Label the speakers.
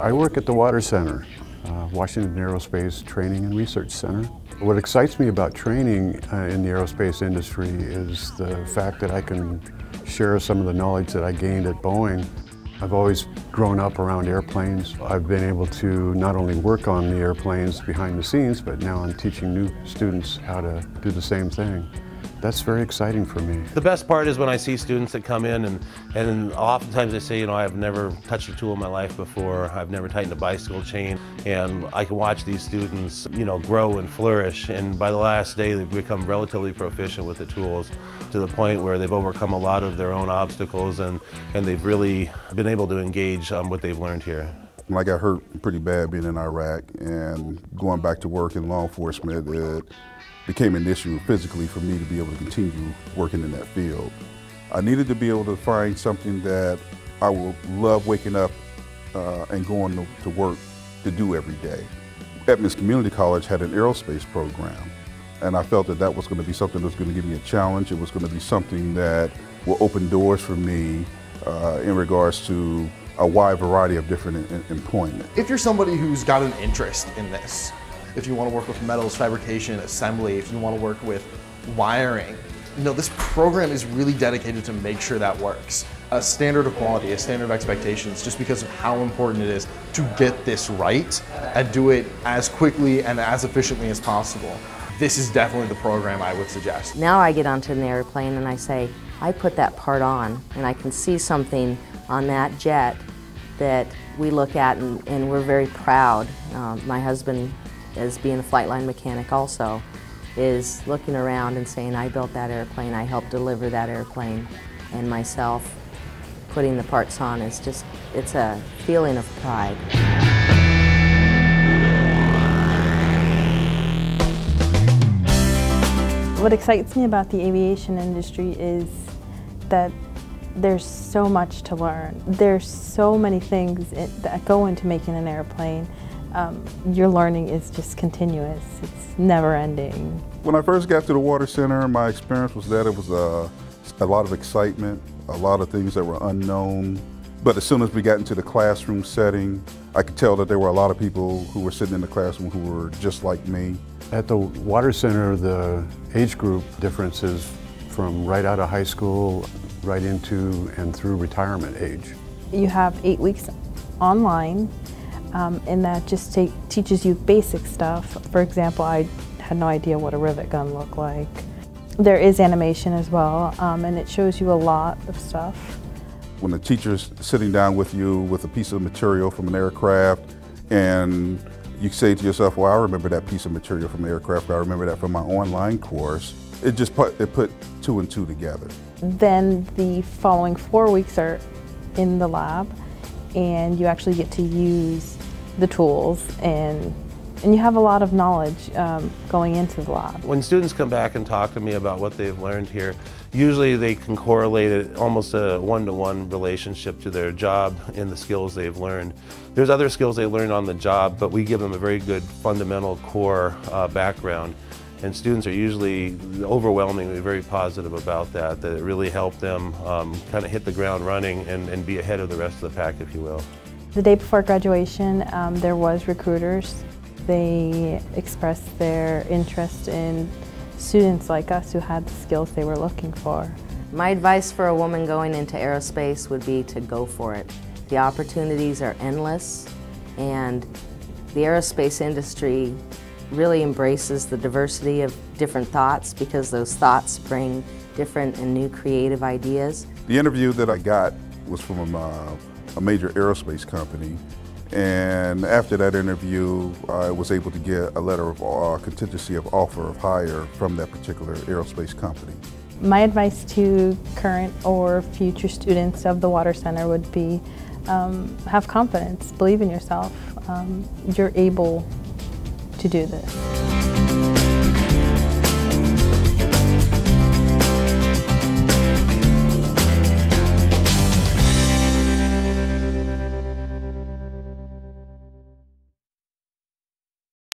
Speaker 1: I work at the WATR Center, Washington Aerospace Training and Research Center. What excites me about training in the aerospace industry is the fact that I can share some of the knowledge that I gained at Boeing. I've always grown up around airplanes. I've been able to not only work on the airplanes behind the scenes, but now I'm teaching new students how to do the same thing. That's very exciting for me.
Speaker 2: The best part is when I see students that come in and oftentimes they say, you know, I've never touched a tool in my life before, I've never tightened a bicycle chain, and I can watch these students, you know, grow and flourish, and by the last day they've become relatively proficient with the tools to the point where they've overcome a lot of their own obstacles and they've really been able to engage what they've learned here.
Speaker 3: When I got hurt pretty bad being in Iraq and going back to work in law enforcement, it became an issue physically for me to be able to continue working in that field. I needed to be able to find something that I would love waking up and going to work to do every day. Edmonds Community College had an aerospace program, and I felt that that was going to be something that was going to give me a challenge. It was going to be something that will open doors for me in regards to a wide variety of different employment.
Speaker 4: If you're somebody who's got an interest in this, if you want to work with metals, fabrication, assembly, if you want to work with wiring, you know, this program is really dedicated to make sure that works. A standard of quality, a standard of expectations, just because of how important it is to get this right and do it as quickly and as efficiently as possible. This is definitely the program I would suggest.
Speaker 5: Now I get onto an airplane and I say, I put that part on and I can see something on that jet that we look at and we're very proud. My husband, as being a flight line mechanic also, is looking around and saying, I built that airplane, I helped deliver that airplane, and myself putting the parts on is just, it's a feeling of pride.
Speaker 6: What excites me about the aviation industry is that there's so much to learn. There's so many things that go into making an airplane. Your learning is just continuous. It's never ending. When
Speaker 3: I first got to the WATR Center, my experience was that it was a lot of excitement, a lot of things that were unknown. But as soon as we got into the classroom setting, I could tell that there were a lot of people who were sitting in the classroom who were just like me.
Speaker 1: At the WATR Center, the age group difference is from right out of high school right into and through retirement age.
Speaker 6: You have 8 weeks online. And that just teaches you basic stuff. For example, I had no idea what a rivet gun looked like. There is animation as well, and it shows you a lot of stuff.
Speaker 3: When the teacher's sitting down with you with a piece of material from an aircraft, and you say to yourself, well, I remember that piece of material from the aircraft, I remember that from my online course, it put two and two together.
Speaker 6: Then the following 4 weeks are in the lab, and you actually get to use the tools, and you have a lot of knowledge going into the lab.
Speaker 2: When students come back and talk to me about what they've learned here, usually they can correlate it almost a one-to-one relationship to their job and the skills they've learned. There's other skills they learn on the job, but we give them a very good fundamental core background. And students are usually overwhelmingly very positive about that it really helped them kind of hit the ground running and be ahead of the rest of the pack, if you will.
Speaker 6: The day before graduation, there was recruiters. They expressed their interest in students like us who had the skills they were looking for.
Speaker 5: My advice for a woman going into aerospace would be to go for it. The opportunities are endless, and the aerospace industry really embraces the diversity of different thoughts because those thoughts bring different and new creative ideas.
Speaker 3: The interview that I got was from a major aerospace company, and after that interview I was able to get a letter of contingency of offer of hire from that particular aerospace company.
Speaker 6: My advice to current or future students of the WATR Center would be have confidence, believe in yourself. You're able to do this.